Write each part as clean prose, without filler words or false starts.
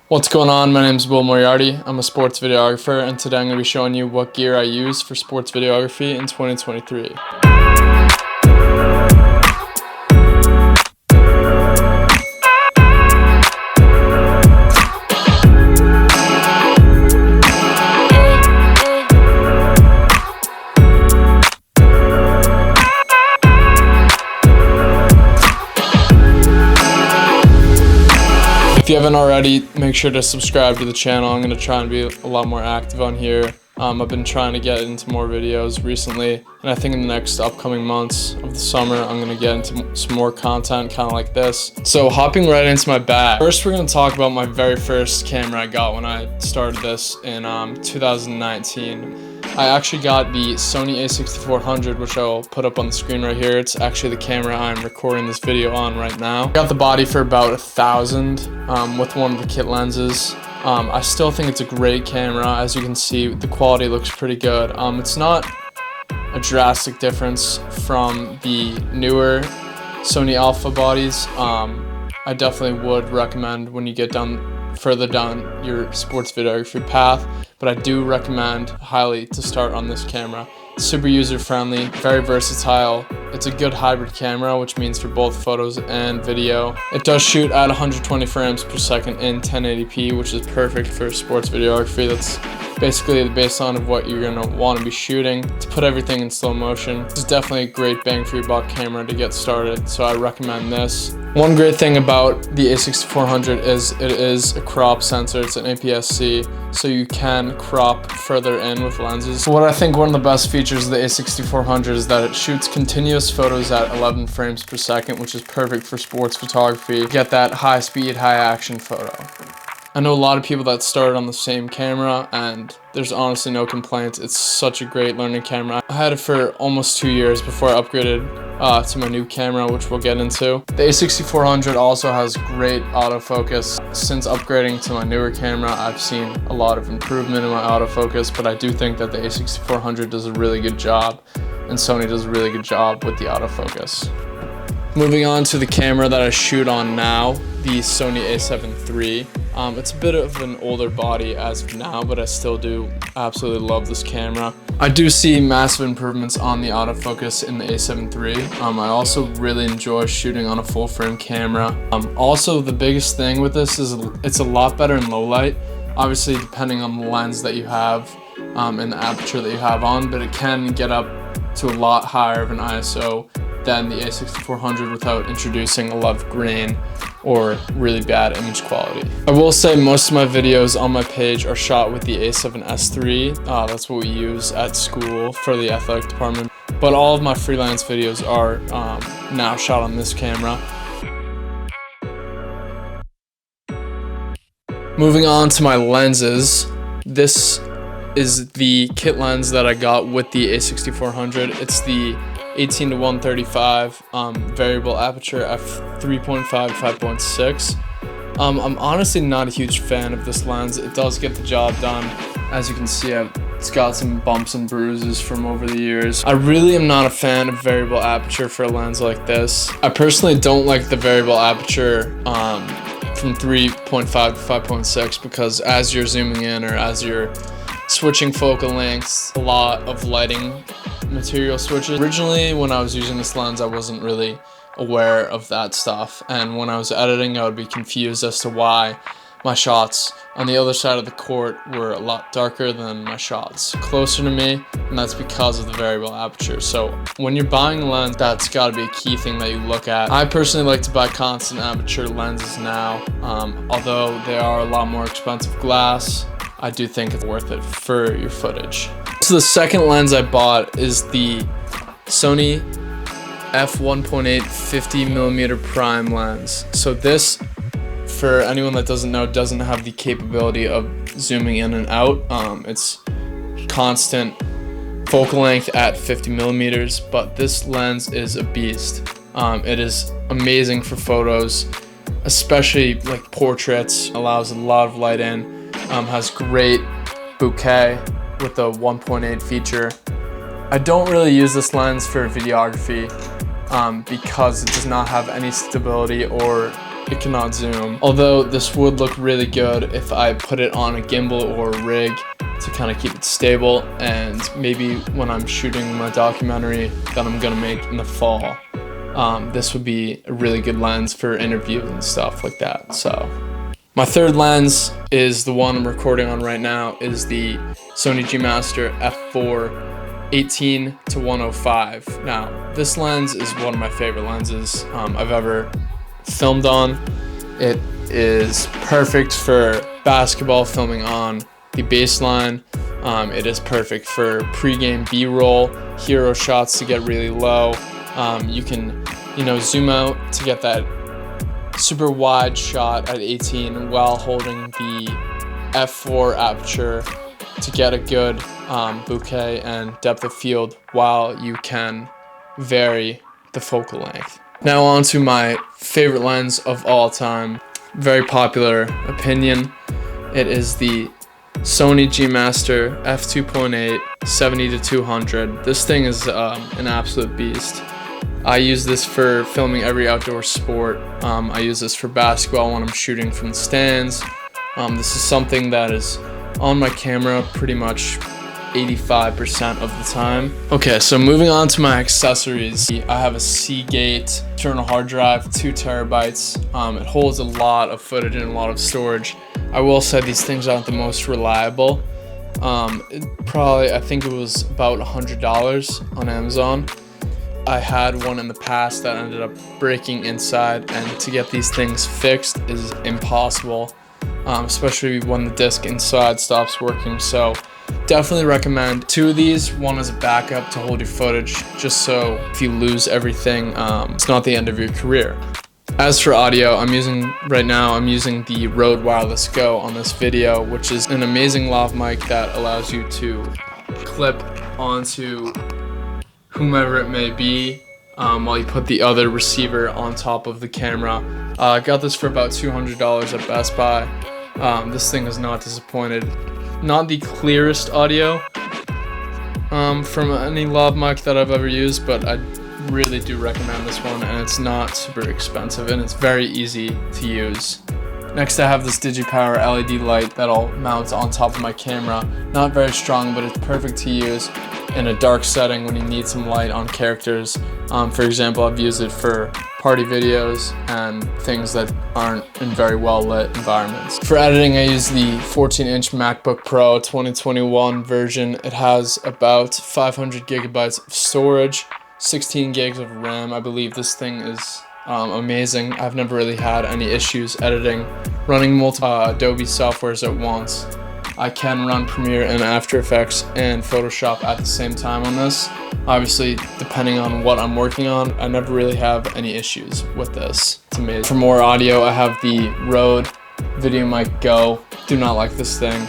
What's going on? My name is Will Moriarty. I'm a sports videographer, and today I'm going to be showing you what gear I use for sports videography in 2023. If you haven't already, make sure to subscribe to the channel. I'm going to try and be a lot more active on here. I've been trying to get into more videos recently, and I think in the next upcoming months of the summer, I'm going to get into some more content kind of like this. So hopping right into my bag. First, we're going to talk about my very first camera I got when I started this in 2019. I actually got the Sony a6400, which I'll put up on the screen right here. It's actually the camera I'm recording this video on right now. I got the body for about $1,000 with one of the kit lenses. I still think it's a great camera. As you can see, the quality looks pretty good. It's not a drastic difference from the newer Sony Alpha bodies. I definitely would recommend when you get further down your sports videography path, but I do recommend highly to start on this camera. Super user friendly, very versatile. It's a good hybrid camera, which means for both photos and video. It does shoot at 120 frames per second in 1080p, which is perfect for sports videography. That's basically the baseline of what you're gonna want to be shooting. To put everything in slow motion, this is definitely a great bang for your buck camera to get started, so I recommend this. One great thing about the a6400 is it is a crop sensor. It's an APS-C, so you can crop further in with lenses. What I think one of the best features of the a6400 is that it shoots continuous photos at 11 frames per second, which is perfect for sports photography. Get that high speed, high action photo. I know a lot of people that started on the same camera, and there's honestly no complaints. It's such a great learning camera. I had it for almost 2 years before I upgraded to my new camera, which we'll get into. The a6400 also has great autofocus. Since upgrading to my newer camera, I've seen a lot of improvement in my autofocus, but I do think that the a6400 does a really good job, and Sony does a really good job with the autofocus. Moving on to the camera that I shoot on now, the Sony a7 III. It's a bit of an older body as of now, but I still do absolutely love this camera. I do see massive improvements on the autofocus in the a7 III. I also really enjoy shooting on a full frame camera. Also, the biggest thing with this is it's a lot better in low light, obviously depending on the lens that you have and the aperture that you have on, but it can get up to a lot higher of an ISO than the a6400 without introducing a lot of grain or really bad image quality. I will say most of my videos on my page are shot with the a7S III. That's what we use at school for the athletic department. But all of my freelance videos are now shot on this camera. Moving on to my lenses, this is the kit lens that I got with the a6400. It's the 18 to 135 variable aperture f3.5 5.6. I'm honestly not a huge fan of this lens. It does get the job done. As you can see, it's got some bumps and bruises from over the years. I really am not a fan of variable aperture for a lens like this. I personally don't like the variable aperture from 3.5 to 5.6 because as you're zooming in or as you're switching focal lengths, a lot of lighting material switches. Originally, when I was using this lens, I wasn't really aware of that stuff, and when I was editing, I would be confused as to why my shots on the other side of the court were a lot darker than my shots closer to me, and that's because of the variable aperture. So when you're buying a lens, that's got to be a key thing that you look at. I personally like to buy constant aperture lenses now, although they are a lot more expensive glass. I do think it's worth it for your footage. So the second lens I bought is the Sony f1.8 50mm prime lens. So this, for anyone that doesn't know, doesn't have the capability of zooming in and out. It's constant focal length at 50mm, but this lens is a beast. It is amazing for photos, especially like portraits. Allows a lot of light in. Has great bokeh with the 1.8 feature. I don't really use this lens for videography because it does not have any stability or it cannot zoom. Although this would look really good if I put it on a gimbal or a rig to kind of keep it stable, and maybe when I'm shooting my documentary that I'm gonna make in the fall, this would be a really good lens for interviews and stuff like that. So my third lens is the one I'm recording on right now, is the Sony G Master f4 18-105. Now, this lens is one of my favorite lenses I've ever filmed on. It is perfect for basketball, filming on the baseline. It is perfect for pre-game B-roll, hero shots to get really low. You can, zoom out to get that super wide shot at 18 while holding the f4 aperture to get a good bouquet and depth of field, while you can vary the focal length. Now on to my favorite lens of all time, very popular opinion. It is the Sony G Master f2.8 70-200. This thing is an absolute beast. I use this for filming every outdoor sport. I use this for basketball when I'm shooting from the stands. This is something that is on my camera pretty much 85% of the time. Okay, so moving on to my accessories. I have a Seagate external hard drive, 2 terabytes. It holds a lot of footage and a lot of storage. I will say these things aren't the most reliable. I think it was about $100 on Amazon. I had one in the past that ended up breaking inside, and to get these things fixed is impossible. Especially when the disc inside stops working. So definitely recommend 2 of these, one as a backup to hold your footage, just so if you lose everything, it's not the end of your career. As for audio, I'm using the Rode Wireless Go on this video, which is an amazing lav mic that allows you to clip onto whomever it may be, while you put the other receiver on top of the camera. I got this for about $200 at Best Buy. This thing is not disappointed. Not the clearest audio from any lav mic that I've ever used, but I really do recommend this one, and it's not super expensive and it's very easy to use. Next, I have this DigiPower LED light that I'll mount on top of my camera. Not very strong, but it's perfect to use in a dark setting when you need some light on characters. For example, I've used it for party videos and things that aren't in very well lit environments. For editing, I use the 14-inch MacBook Pro 2021 version. It has about 500 gigabytes of storage, 16 gigs of RAM. I believe this thing is amazing. I've never really had any issues editing, running multiple Adobe softwares at once. I can run Premiere and After Effects and Photoshop at the same time on this. Obviously, depending on what I'm working on, I never really have any issues with this. It's amazing. For more audio, I have the Rode VideoMic Go. Do not like this thing.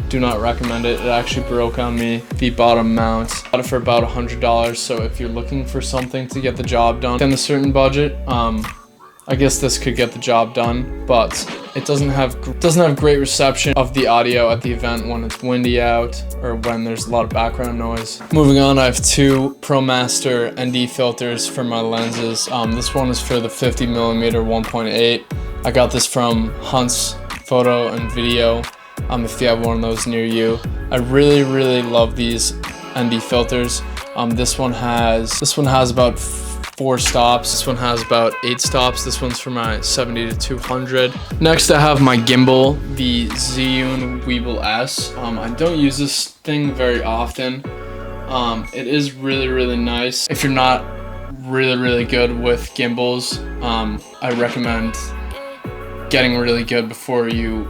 Do not recommend it. It actually broke on me, the bottom mount. Got it for about $100, so if you're looking for something to get the job done within a certain budget, I guess this could get the job done, but it doesn't have great reception of the audio at the event when it's windy out or when there's a lot of background noise. Moving on, I have 2 ProMaster ND filters for my lenses. This one is for the 50mm 1.8. I got this from Hunt's Photo and Video. If you have one of those near you, I really love these ND filters. This one has about 4 stops. This one has about 8 stops. This one's for my 70-200. Next, I have my gimbal, the Zhiyun Weebill S. I don't use this thing very often. It is really nice. If you're not really good with gimbals, I recommend getting really good before you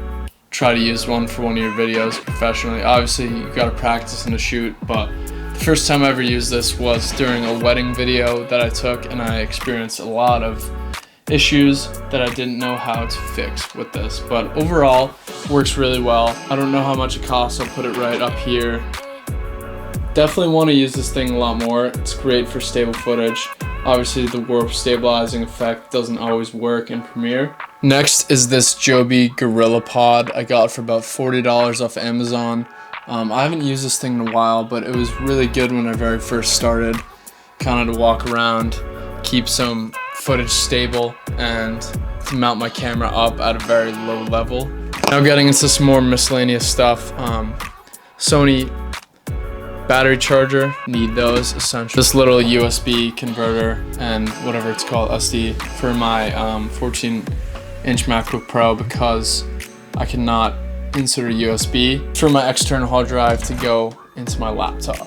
try to use one for one of your videos professionally. Obviously, you gotta practice in the shoot, but the first time I ever used this was during a wedding video that I took, and I experienced a lot of issues that I didn't know how to fix with this. But overall, works really well. I don't know how much it costs. I'll put it right up here. Definitely want to use this thing a lot more. It's great for stable footage. Obviously, the warp stabilizing effect doesn't always work in Premiere. Next is this Joby Gorilla Pod. I got it for about $40 off Amazon. I haven't used this thing in a while, but it was really good when I very first started. Kind of to walk around, keep some footage stable and to mount my camera up at a very low level. Now getting into some more miscellaneous stuff. Sony battery charger, need those, essential. This little USB converter and whatever it's called, SD, for my 14-inch MacBook Pro because I cannot insert a USB for my external hard drive to go into my laptop.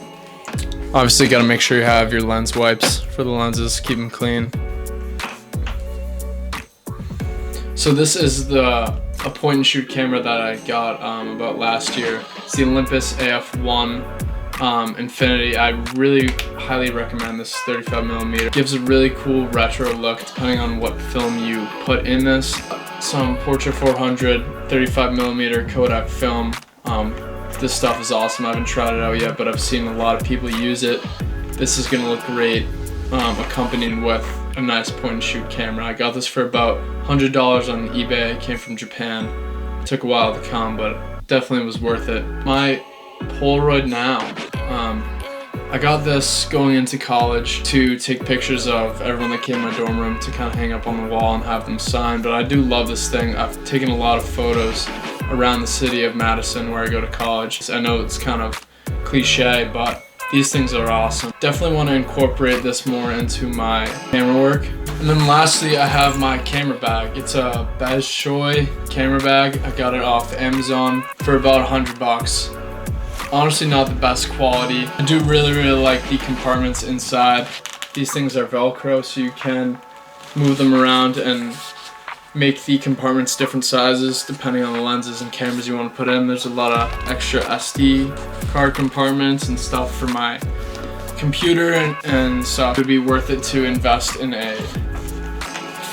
Obviously, gotta make sure you have your lens wipes for the lenses, keep them clean. So this is a point and shoot camera that I got about last year. It's the Olympus AF1 Infinity. I really highly recommend this 35mm. Gives a really cool retro look depending on what film you put in this. Some Portra 400 35mm Kodak film. This stuff is awesome. I haven't tried it out yet, but I've seen a lot of people use it. This is gonna look great accompanied with a nice point and shoot camera. I got this for about $100 on eBay. It came from Japan. It took a while to come, but definitely was worth it. My Polaroid now. I got this going into college to take pictures of everyone that came in my dorm room to kind of hang up on the wall and have them signed, but I do love this thing. I've taken a lot of photos around the city of Madison where I go to college. I know it's kind of cliche, but these things are awesome. Definitely want to incorporate this more into my camera work. And then lastly, I have my camera bag. It's a Baz Choi camera bag. I got it off Amazon for about $100. Honestly, not the best quality. I do really like the compartments inside. These things are Velcro, so you can move them around and make the compartments different sizes depending on the lenses and cameras you want to put in. There's a lot of extra SD card compartments and stuff for my computer and stuff. It would be worth it to invest in a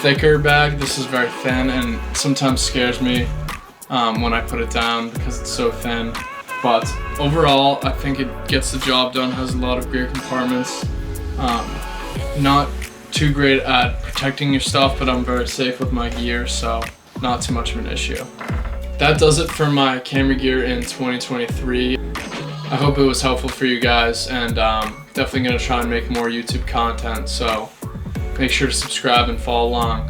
thicker bag. This is very thin and sometimes scares me when I put it down because it's so thin. But overall, I think it gets the job done, has a lot of great compartments. Not too great at protecting your stuff, but I'm very safe with my gear, so not too much of an issue. That does it for my camera gear in 2023. I hope it was helpful for you guys, and definitely gonna try and make more YouTube content, so make sure to subscribe and follow along.